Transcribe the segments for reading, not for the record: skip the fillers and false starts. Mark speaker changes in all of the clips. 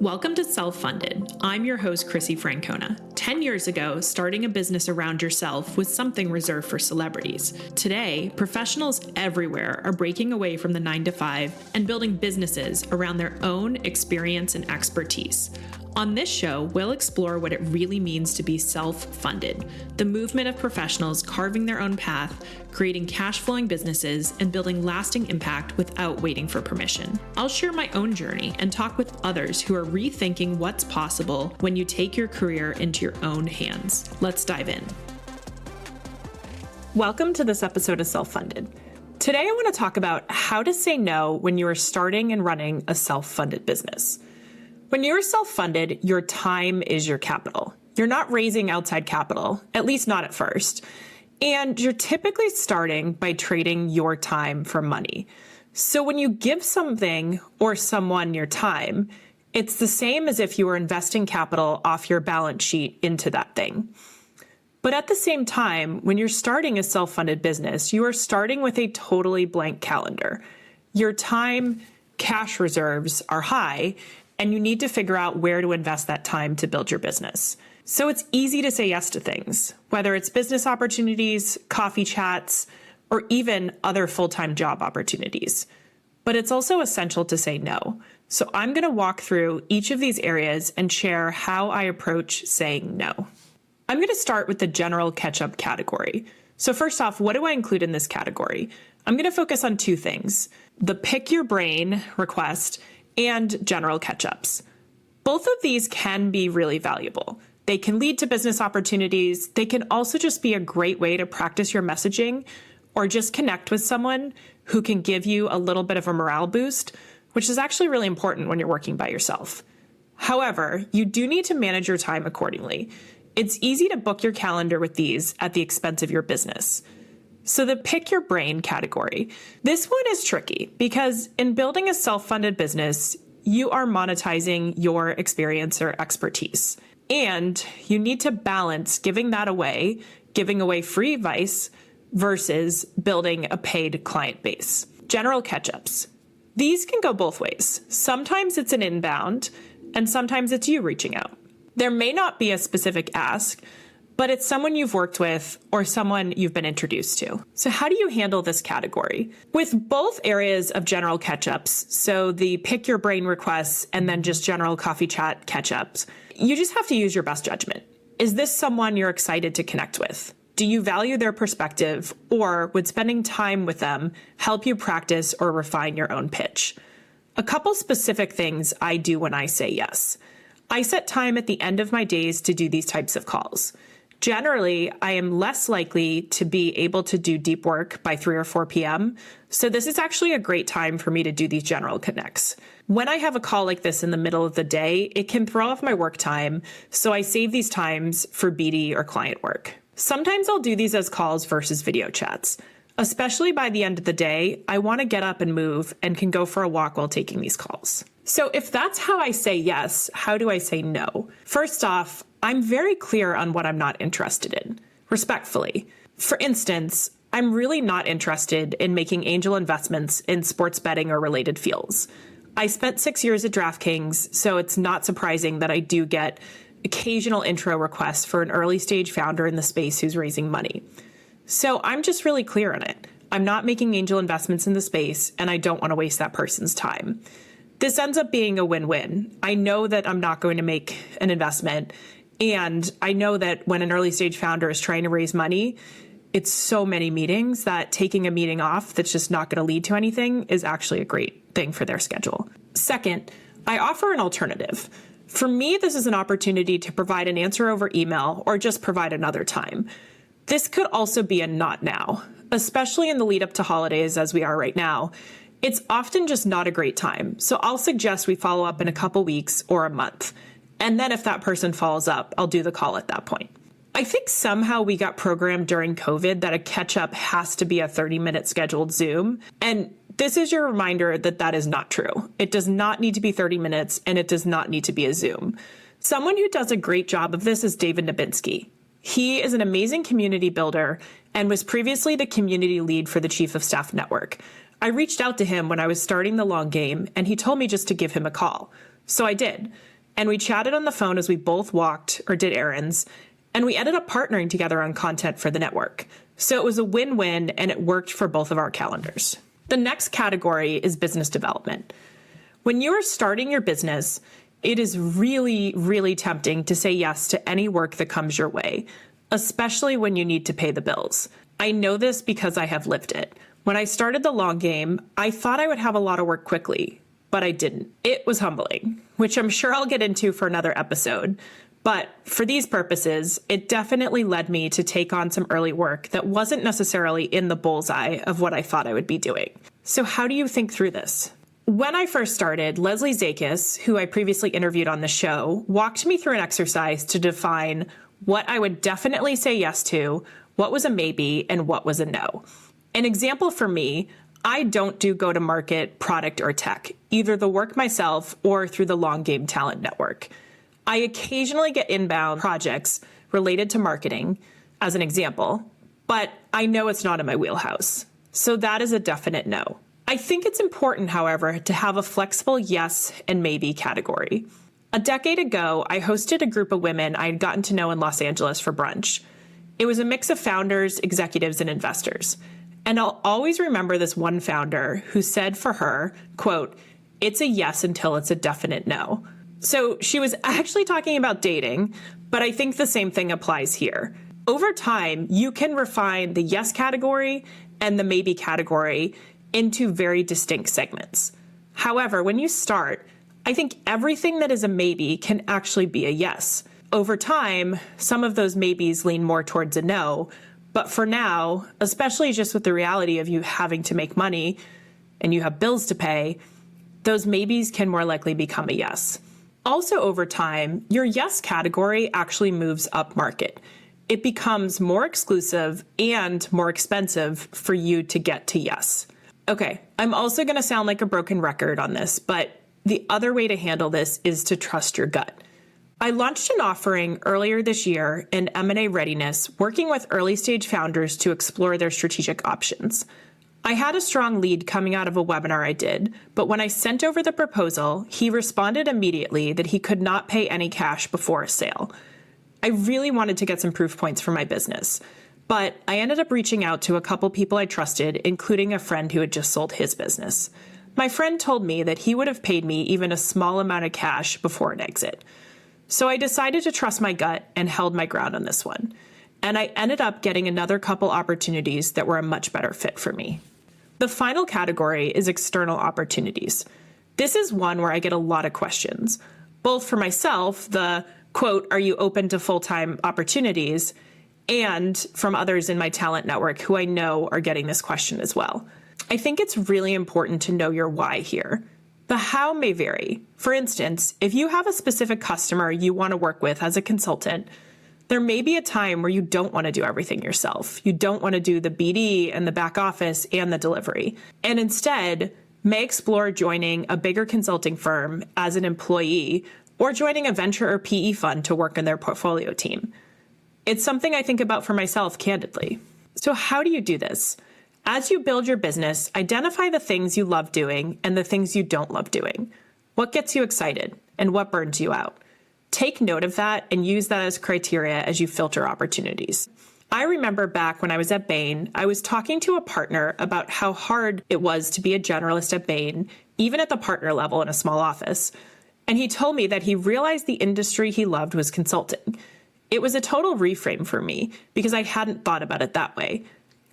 Speaker 1: Welcome to Self-Funded. I'm your host, Chrissie Francona. 10 years ago, starting a business around yourself was something reserved for celebrities. Today, professionals everywhere are breaking away from the 9-to-5 and building businesses around their own experience and expertise. On this show, we'll explore what it really means to be self-funded, the movement of professionals carving their own path, creating cash-flowing businesses, and building lasting impact without waiting for permission. I'll share my own journey and talk with others who are rethinking what's possible when you take your career into your own hands. Let's dive in. Welcome to this episode of Self-Funded. Today, I want to talk about how to say no when you are starting and running a self-funded business. When you're self-funded, your time is your capital. You're not raising outside capital, at least not at first. And you're typically starting by trading your time for money. So when you give something or someone your time, it's the same as if you were investing capital off your balance sheet into that thing. But at the same time, when you're starting a self-funded business, you are starting with a totally blank calendar. Your time, cash reserves are high, and you need to figure out where to invest that time to build your business. So it's easy to say yes to things, whether it's business opportunities, coffee chats, or even other full-time job opportunities. But it's also essential to say no. So I'm going to walk through each of these areas and share how I approach saying no. I'm going to start with the general catch-up category. So first off, what do I include in this category? I'm going to focus on two things: the pick your brain request and general catch-ups. Both of these can be really valuable. They can lead to business opportunities. They can also just be a great way to practice your messaging or just connect with someone who can give you a little bit of a morale boost, which is actually really important when you're working by yourself. However, you do need to manage your time accordingly. It's easy to book your calendar with these at the expense of your business. So the pick your brain category. This one is tricky because in building a self-funded business, you are monetizing your experience or expertise. And you need to balance giving away free advice versus building a paid client base. General catch-ups. These can go both ways. Sometimes it's an inbound and sometimes it's you reaching out. There may not be a specific ask, but it's someone you've worked with or someone you've been introduced to. So how do you handle this category? With both areas of general catch-ups, so the pick your brain requests and then just general coffee chat catch-ups, you just have to use your best judgment. Is this someone you're excited to connect with? Do you value their perspective, or would spending time with them help you practice or refine your own pitch? A couple specific things I do when I say yes. I set time at the end of my days to do these types of calls. Generally, I am less likely to be able to do deep work by 3 or 4 p.m., so this is actually a great time for me to do these general connects. When I have a call like this in the middle of the day, it can throw off my work time, so I save these times for BD or client work. Sometimes I'll do these as calls versus video chats. Especially by the end of the day, I want to get up and move and can go for a walk while taking these calls. So if that's how I say yes, how do I say no? First off, I'm very clear on what I'm not interested in, respectfully. For instance, I'm really not interested in making angel investments in sports betting or related fields. I spent 6 years at DraftKings, so it's not surprising that I do get occasional intro requests for an early stage founder in the space who's raising money. So I'm just really clear on it. I'm not making angel investments in the space, and I don't want to waste that person's time. This ends up being a win-win. I know that I'm not going to make an investment, and I know that when an early stage founder is trying to raise money, it's so many meetings that taking a meeting off that's just not going to lead to anything is actually a great thing for their schedule. Second, I offer an alternative. For me, this is an opportunity to provide an answer over email or just provide another time. This could also be a not now, especially in the lead up to holidays as we are right now. It's often just not a great time. So I'll suggest we follow up in a couple weeks or a month. And then if that person follows up, I'll do the call at that point. I think somehow we got programmed during COVID that a catch-up has to be a 30-minute scheduled Zoom. And this is your reminder that that is not true. It does not need to be 30 minutes, and it does not need to be a Zoom. Someone who does a great job of this is David Nabinski. He is an amazing community builder and was previously the community lead for the Chief of Staff Network. I reached out to him when I was starting the long game, and he told me just to give him a call. So I did. And we chatted on the phone as we both walked or did errands. And we ended up partnering together on content for the network. So it was a win-win and it worked for both of our calendars. The next category is business development. When you are starting your business, it is really, really tempting to say yes to any work that comes your way, especially when you need to pay the bills. I know this because I have lived it. When I started the long game, I thought I would have a lot of work quickly, but I didn't. It was humbling, which I'm sure I'll get into for another episode. But for these purposes, it definitely led me to take on some early work that wasn't necessarily in the bullseye of what I thought I would be doing. So how do you think through this? When I first started, Leslie Zakis, who I previously interviewed on the show, walked me through an exercise to define what I would definitely say yes to, what was a maybe, and what was a no. An example for me, I don't do go-to-market, product, or tech, either the work myself or through the Long Game Talent Network. I occasionally get inbound projects related to marketing, as an example, but I know it's not in my wheelhouse. So that is a definite no. I think it's important, however, to have a flexible yes and maybe category. A decade ago, I hosted a group of women I had gotten to know in Los Angeles for brunch. It was a mix of founders, executives, and investors. And I'll always remember this one founder who said for her, quote, "It's a yes until it's a definite no." So she was actually talking about dating, but I think the same thing applies here. Over time, you can refine the yes category and the maybe category into very distinct segments. However, when you start, I think everything that is a maybe can actually be a yes. Over time, some of those maybes lean more towards a no, but for now, especially just with the reality of you having to make money and you have bills to pay, those maybes can more likely become a yes. Also over time, your yes category actually moves up market. It becomes more exclusive and more expensive for you to get to yes. Okay, I'm also going to sound like a broken record on this, but the other way to handle this is to trust your gut. I launched an offering earlier this year in M&A readiness, working with early stage founders to explore their strategic options. I had a strong lead coming out of a webinar I did, but when I sent over the proposal, he responded immediately that he could not pay any cash before a sale. I really wanted to get some proof points for my business, but I ended up reaching out to a couple people I trusted, including a friend who had just sold his business. My friend told me that he would have paid me even a small amount of cash before an exit. So I decided to trust my gut and held my ground on this one. And I ended up getting another couple opportunities that were a much better fit for me. The final category is external opportunities. This is one where I get a lot of questions, both for myself, the quote, "Are you open to full-time opportunities?" and from others in my talent network who I know are getting this question as well. I think it's really important to know your why here. The how may vary. For instance, if you have a specific customer you want to work with as a consultant, there may be a time where you don't want to do everything yourself. You don't want to do the BD and the back office and the delivery, and instead may explore joining a bigger consulting firm as an employee or joining a venture or PE fund to work in their portfolio team. It's something I think about for myself, candidly. So how do you do this? As you build your business, identify the things you love doing and the things you don't love doing. What gets you excited and what burns you out? Take note of that and use that as criteria as you filter opportunities. I remember back when I was at Bain, I was talking to a partner about how hard it was to be a generalist at Bain, even at the partner level in a small office. And he told me that he realized the industry he loved was consulting. It was a total reframe for me because I hadn't thought about it that way.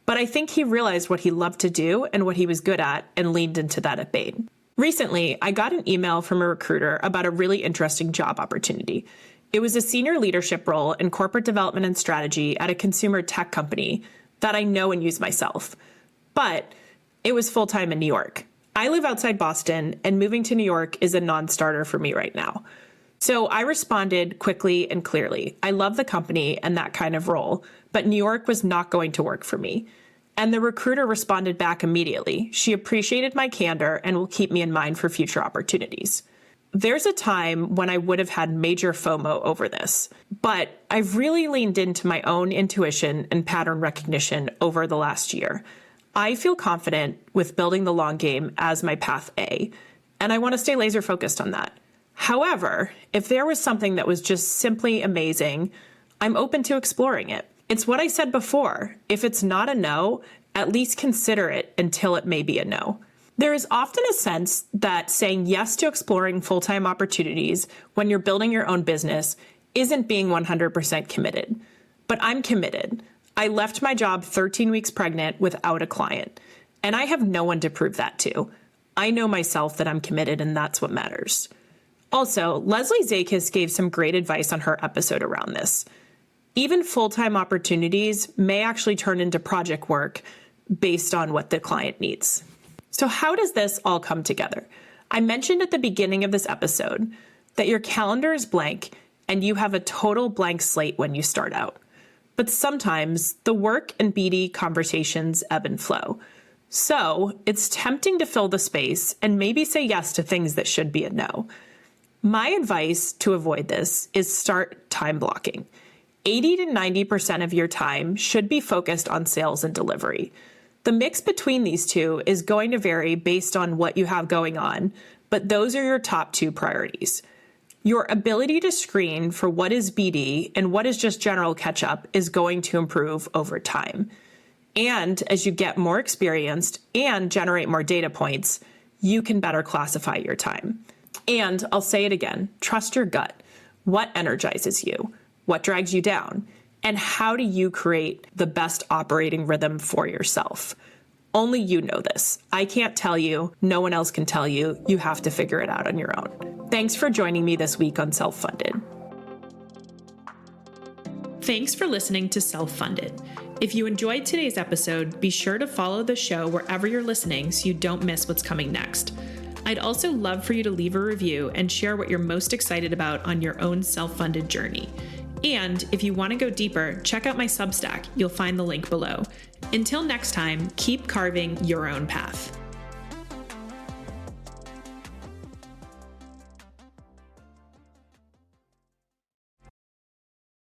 Speaker 1: But I think he realized what he loved to do and what he was good at and leaned into that at Bain. Recently, I got an email from a recruiter about a really interesting job opportunity. It was a senior leadership role in corporate development and strategy at a consumer tech company that I know and use myself. But it was full-time in New York. I live outside Boston, and moving to New York is a non-starter for me right now. So I responded quickly and clearly. I love the company and that kind of role, but New York was not going to work for me. And the recruiter responded back immediately. She appreciated my candor and will keep me in mind for future opportunities. There's a time when I would have had major FOMO over this, but I've really leaned into my own intuition and pattern recognition over the last year. I feel confident with building the long game as my path A, and I want to stay laser focused on that. However, if there was something that was just simply amazing, I'm open to exploring it. It's what I said before. If it's not a no, at least consider it until it may be a no. There is often a sense that saying yes to exploring full-time opportunities when you're building your own business isn't being 100% committed. But I'm committed. I left my job 13 weeks pregnant without a client, and I have no one to prove that to. I know myself that I'm committed, and that's what matters. Also, Leslie Zakis gave some great advice on her episode around this. Even full-time opportunities may actually turn into project work based on what the client needs. So how does this all come together? I mentioned at the beginning of this episode that your calendar is blank and you have a total blank slate when you start out. But sometimes the work and BD conversations ebb and flow. So it's tempting to fill the space and maybe say yes to things that should be a no. My advice to avoid this is start time blocking. 80 to 90% of your time should be focused on sales and delivery. The mix between these two is going to vary based on what you have going on, but those are your top two priorities. Your ability to screen for what is BD and what is just general catch-up is going to improve over time. And as you get more experienced and generate more data points, you can better classify your time. And I'll say it again, trust your gut. What energizes you? What drags you down? And how do you create the best operating rhythm for yourself? Only you know this. I can't tell you. No one else can tell you. You have to figure it out on your own. Thanks for joining me this week on Self-Funded. Thanks for listening to Self-Funded. If you enjoyed today's episode, be sure to follow the show wherever you're listening so you don't miss what's coming next. I'd also love for you to leave a review and share what you're most excited about on your own self-funded journey. And if you want to go deeper, check out my Substack. You'll find the link below. Until next time, keep carving your own path.